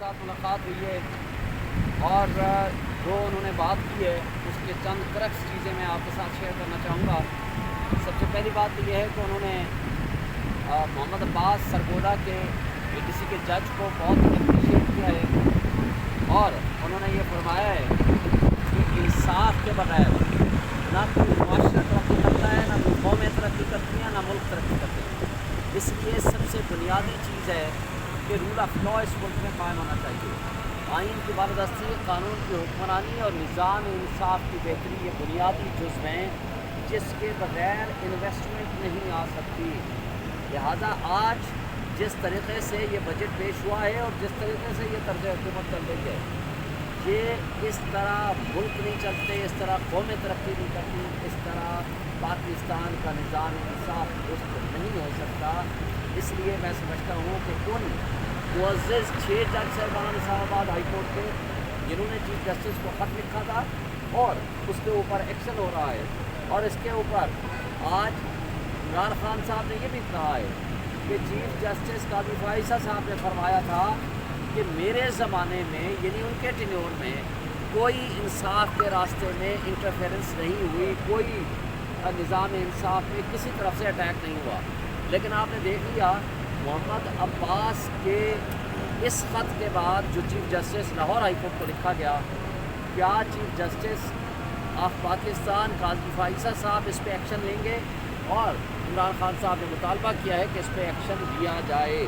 साथ मुलाकात हुई है और जो उन्होंने बात की है उसके चंद क्रक्स चीज़ें मैं आपके साथ शेयर करना चाहूँगा। सबसे पहली बात तो यह है कि उन्होंने मोहम्मद अब्बास सरगोदा के किसी के जज को बहुत अप्रिशिएट किया है और उन्होंने ये फरमाया है कि इंसाफ के बगैर ना कोई मुआशरा तरक्की करता है, ना कोई कौमें तरक्की करती हैं, ना मुल्क तरक्की करते हैं। इसलिए सबसे बुनियादी चीज़ है कि रूल ऑफ लॉ इस मुल्क में कायम होना चाहिए। आइन की बालादस्ती, कानून की हुक्मरानी और निज़ाम इंसाफ की बेहतरी ये बुनियादी जुज़्व हैं जिसके बगैर इन्वेस्टमेंट नहीं आ सकती। लिहाजा आज जिस तरीक़े से ये बजट पेश हुआ है और जिस तरीक़े से ये तर्ज हुकूमत चल रही है, ये इस तरह मुल्क नहीं चलते, इस तरह कौमें तरक्की नहीं करती, इस तरह पाकिस्तान का निज़ाम इंसाफ दुरुस्त नहीं हो सकता। इसलिए मैं समझता हूँ कि उन मुअज़्ज़ज़ 6 जज साहबान इस्लामाबाद हाई कोर्ट के जिन्होंने चीफ जस्टिस को ख़त लिखा था और उसके ऊपर एक्शन हो रहा है, और इसके ऊपर आज इमरान खान साहब ने ये भी कहा है कि चीफ जस्टिस काज़ी फाइसा साहब ने फरमाया था कि मेरे ज़माने में यानी उनके टेन्योर में कोई इंसाफ के रास्ते में इंटरफेरेंस नहीं हुई, कोई निज़ाम इंसाफ में किसी तरफ से अटैक नहीं हुआ। लेकिन आपने देख लिया मोहम्मद अब्बास के इस ख़त के बाद जो chief justice Lahore high court को लिखा गया, क्या chief justice of Pakistan Qazi फाइसा साहब इस पर एक्शन लेंगे? और इमरान खान साहब ने मुतालबा किया है कि इस पर एक्शन लिया जाए।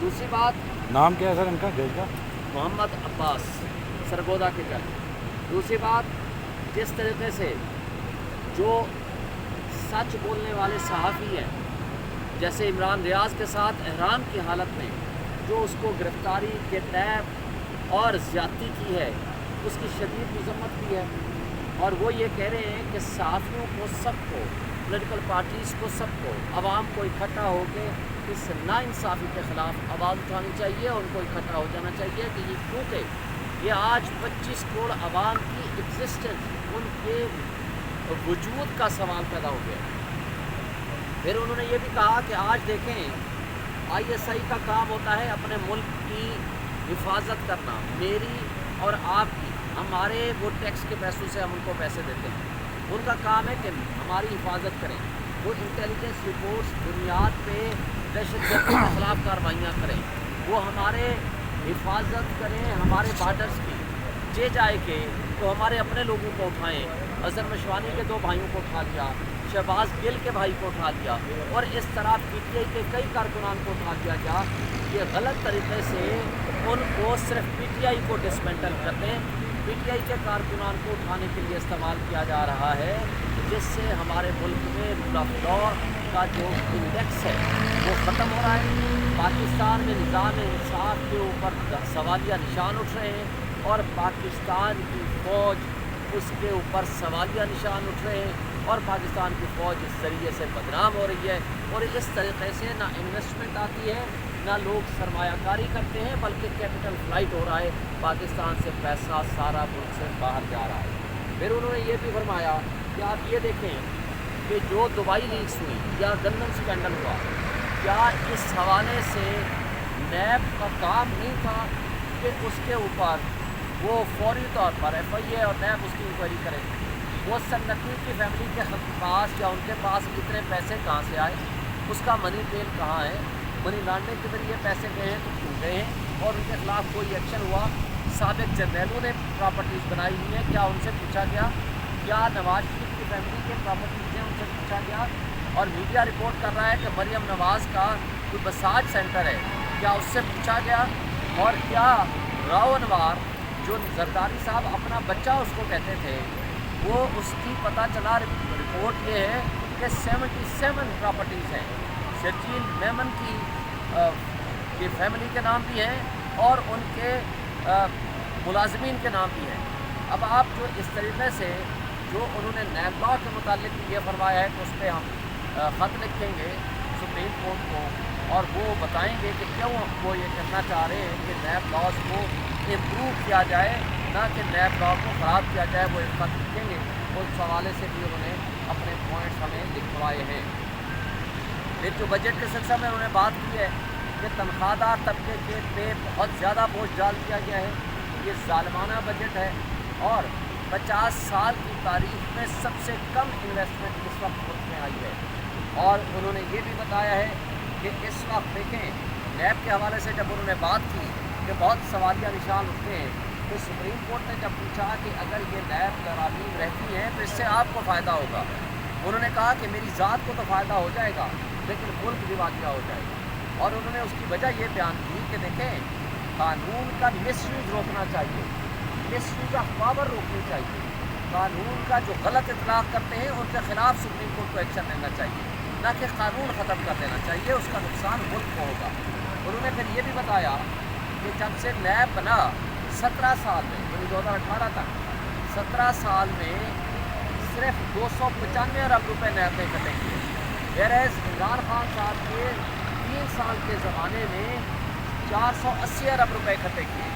दूसरी बात, नाम क्या है सर इनका जज का? मोहम्मद अब्बास सरगोदा के जज। दूसरी बात, जिस तरीके से जो सच बोलने वाले सहाफ़ी हैं, जैसे इमरान रियाज के साथ एहराम की हालत में जो उसको गिरफ्तारी के तैब और ज़्यादती की है, उसकी शदीद मज़म्मत की है। और वो ये कह रहे हैं कि सहाफ़ियों को, सबको, पॉलिटिकल पार्टीज़ को, सबको, आवाम को इकट्ठा होकर इस नाइंसाफ़ी के ख़िलाफ़ आवाज़ उठानी चाहिए और उनको इकट्ठा हो जाना चाहिए कि ये क्योंकि ये आज 25 करोड़ आवाम की एग्जिस्टेंस, उनके वजूद का सवाल पैदा हो गया। फिर उन्होंने ये भी कहा कि आज देखें ISI का काम होता है अपने मुल्क की हिफाजत करना, मेरी और आपकी, हमारे वो टैक्स के पैसों से हम उनको पैसे देते हैं। उनका काम है कि हमारी हिफाजत करें, वो इंटेलिजेंस रिपोर्ट्स बुनियाद पे दहशतगर्दी के ख़िलाफ़ कार्रवाइयाँ करें, वो हमारे हिफाजत करें, हमारे बॉर्डर्स की। जे जाए के तो हमारे अपने लोगों को उठाएँ, अज़हर मशवानी के 2 भाइयों को उठा लिया, शहबाज गिल के भाई को उठा लिया, और इस तरह PTI के कई कारकुनान को उठा दिया गया। ये गलत तरीके से उनको सिर्फ PTI को डिसमेंटल करते हैं, PTI के कारकुनान को उठाने के लिए इस्तेमाल किया जा रहा है, जिससे हमारे मुल्क में रूल ऑफ लॉ का जो इंडेक्स है वो ख़त्म हो रहा है। पाकिस्तान में निज़ाम इंसाफ के ऊपर सवालिया निशान उठ रहे हैं और पाकिस्तान की फ़ौज, उसके ऊपर सवालिया निशान उठ रहे हैं और पाकिस्तान की फ़ौज इस ज़रिए से बदनाम हो रही है। और इस तरीक़े से ना इन्वेस्टमेंट आती है, ना लोग सरमायाकारी करते हैं, बल्कि कैपिटल फ्लाइट हो रहा है, पाकिस्तान से पैसा सारा मुल्क से बाहर जा रहा है। फिर उन्होंने ये भी फरमाया कि आप ये देखें कि जो दुबई लीक्स हुई या गंदम स्कैंडल हुआ, क्या इस हवाले से नैब का काम नहीं था कि उसके ऊपर वो फौरी तौर पर FIA और नैब उसकी इंक्वायरी करें? वो सन्नती की फैमिली के पास या उनके पास इतने पैसे कहाँ से आए, उसका मनी ट्रेल कहाँ है, मनी लॉन्ड्रिंग के जरिए पैसे गए हैं तो क्यों गए हैं, और उनके खिलाफ कोई एक्शन हुआ? साबिक जर्नैलों ने प्रॉपर्टीज़ बनाई हुई हैं, क्या उनसे पूछा गया? क्या नवाज शरीफ की फैमिली के प्रॉपर्टीज़ हैं, उनसे पूछा गया? और मीडिया रिपोर्ट कर रहा है कि मरियम नवाज़ का कोई मसाज सेंटर है, क्या उससे पूछा गया? और क्या राव अनवार, जो जरदारी साहब अपना बच्चा उसको कहते थे, वो उसकी पता चला रिपोर्ट ये है कि 77 प्रॉपर्टीज़ हैं, शर्जील मेमन की फैमिली के नाम भी हैं और उनके मुलाजमीन के नाम भी हैं। अब आप जो इस तरीके से जो उन्होंने नैब लॉ के मुतालिक ये फरमाया है कि उस पर हम ख़त लिखेंगे सुप्रीम कोर्ट को और वो बताएंगे कि क्यों वो ये करना चाह रहे हैं कि नैब लॉज को इम्प्रूव किया जाए, ना कि नैब लॉ को ख़राब किया जाए। वो एक ख़त लिखेंगे, उस हवाले से भी उन्होंने अपने पॉइंट्स हमें लिखवाए हैं। फिर जो बजट के सिलसिले में उन्होंने बात की है کہ تنخواہ دار طبقے کے پہ بہت زیادہ بوجھ ڈال دیا گیا ہے. یہ ظالمانہ بجٹ ہے اور 50 سال کی تاریخ میں سب سے کم انویسٹمنٹ اس وقت ملک میں آئی ہے. اور انہوں نے یہ بھی بتایا ہے کہ اس وقت دیکھیں نیب کے حوالے سے جب انہوں نے بات کی کہ بہت سوالیہ نشان اٹھتے ہیں تو سپریم کورٹ نے جب پوچھا کہ اگر یہ نیب ترامیم رہتی ہیں تو اس سے آپ کو فائدہ ہوگا. انہوں نے کہا کہ میری ذات کو تو فائدہ ہو جائے گا لیکن ملک دیوالیہ ہو جائے گا. اور انہوں نے اس کی وجہ یہ بیان کی کہ دیکھیں قانون کا مس یوز روکنا چاہیے, مس یوز آف پاور روکنی چاہیے. قانون کا جو غلط اطلاق کرتے ہیں ان کے خلاف سپریم کورٹ کو ایکشن لینا چاہیے, نہ کہ قانون ختم کر دینا چاہیے. اس کا نقصان ملک کو ہوگا. انہوں نے پھر یہ بھی بتایا کہ جب سے نیب بنا 17 سال میں یعنی 2018 تک 17 سال میں صرف 295 ارب روپے نیب نے اکٹھے کیے, ویرز عمران خان صاحب کے 3 سال کے زمانے میں 480 ارب روپے اکٹھے کیے.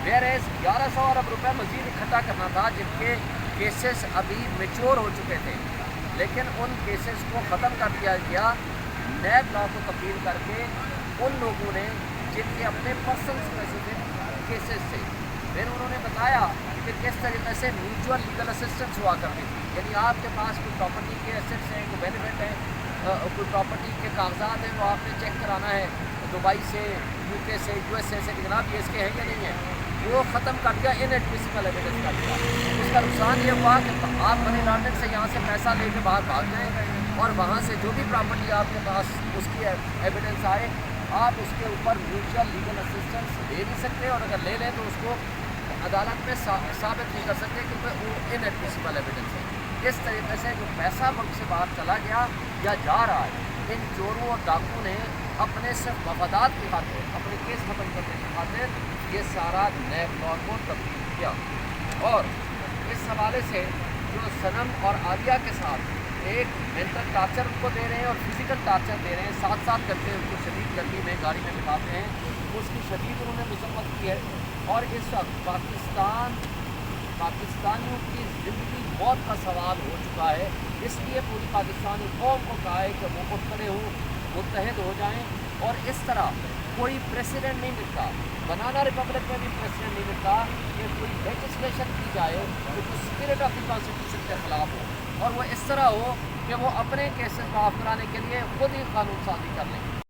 ویرز 1100 ارب روپے مزید اکٹھا کرنا تھا جن کے کیسز ابھی میچور ہو چکے تھے, لیکن ان کیسز کو ختم کر دیا گیا نیب لا کو تبدیل کر کے ان لوگوں نے جن کے اپنے پرسنل اسپیسیفک کیسز تھے. پھر انہوں نے بتایا کہ کس طریقے سے میوچول لیگل اسسٹنس ہوا کرتی تھی, یعنی آپ کے پاس کوئی پراپرٹی کے ایسٹس ہیں, کوئی بینیفٹ ہے, کوئی پراپرٹی کے کاغذات ہیں, وہ آپ نے چیک کرانا ہے دبئی سے, یو کے سے, یو ایس اے سے کہ جناب یہ اس کے ہیں یا نہیں ہیں, وہ ختم کر دیا, ان ایڈمیسیبل ایویڈنس کر دیا. اس کا نقصان یہ ہوا کہ آپ منی لانڈرنگ سے یہاں سے پیسہ لے کے باہر بھاگ جائیں اور وہاں سے جو بھی پراپرٹی آپ کے پاس اس کی ایویڈنس آئے آپ اس کے اوپر میوچل لیگل اسسٹنس لے نہیں سکتے, اور اگر لے لیں تو اس کو عدالت میں ثابت نہیں کر سکتے کیونکہ وہ ان ایڈمیسیبل ایویڈنس ہے. اس طریقے سے جو پیسہ ملک سے باہر چلا گیا یا جا رہا ہے, ان چوروں اور ڈاکوؤں نے اپنے صرف مفادات کی خاطر, اپنے کیس ختم کرنے کی خاطر یہ سارا نیب لا کو تبدیل کیا. اور اس حوالے سے جو صنم اور عالیہ کے ساتھ ایک مینٹل ٹارچر ان کو دے رہے ہیں اور فزیکل ٹارچر دے رہے ہیں, ساتھ ساتھ کرتے ہیں ان کو شدید گرمی میں گاڑی میں بٹھاتے ہیں, اس کی شدید انہوں نے مذمت کی ہے. اور اس وقت پاکستانیوں کی زندگی موت کا سوال ہو چکا ہے. اس لیے پوری پاکستانی قوم کو کہا ہے کہ وہ اٹھ کھڑے ہوں, متحد ہو جائیں, اور اس طرح کوئی پریسیڈنٹ نہیں ملتا, بنانا ریپبلک میں بھی پریسیڈنٹ نہیں ملتا کہ کوئی لیجسلیشن کی جائے کہ جو اسپرٹ آف دی کانسٹیٹیوشن کے خلاف ہو, اور وہ اس طرح ہو کہ وہ اپنے کیسز معاف کرانے کے لیے خود ہی قانون سازی کر لیں.